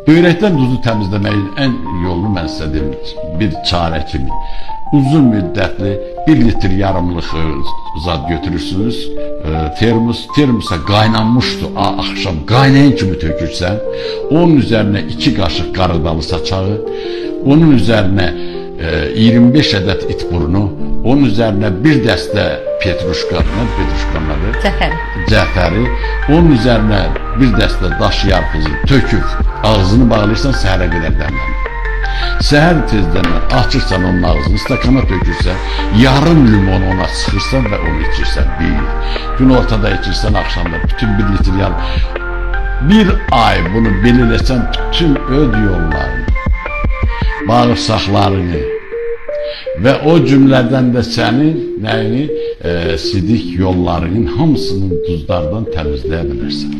Böyrəkdən duzu təmizləməyin ən yolunu mən sizə deyim, bir çarə kimi. Uzun müddətli 1 litr yarımlıq zad götürürsünüz, termosa qaynanmışdı, axşam qaynayan kimi tökürsən, onun üzərinə 2 qaşıq qarıdalı saçağı, onun üzərinə 25 ədəd it burnu, onun üzərinə bir dəstə cəfəri, onun üzərinə bir dəstə daş yarpızı töküb ağzını bağlayırsan, səhərə qədər dəmlənir. Səhər tezdən açırsan onun ağzını, stakana tökürsən, yarım limon ona sıxırsan və onu içirsən. Gün ortada içirsən, axşamda bütün 1 litr yarım. Bir ay bunu belirləsən, bütün öd yollarını, bağırsaqlarını və o cümlədən də sənin sidik yollarının hamısının duzlardan təmizləyə bilirsən.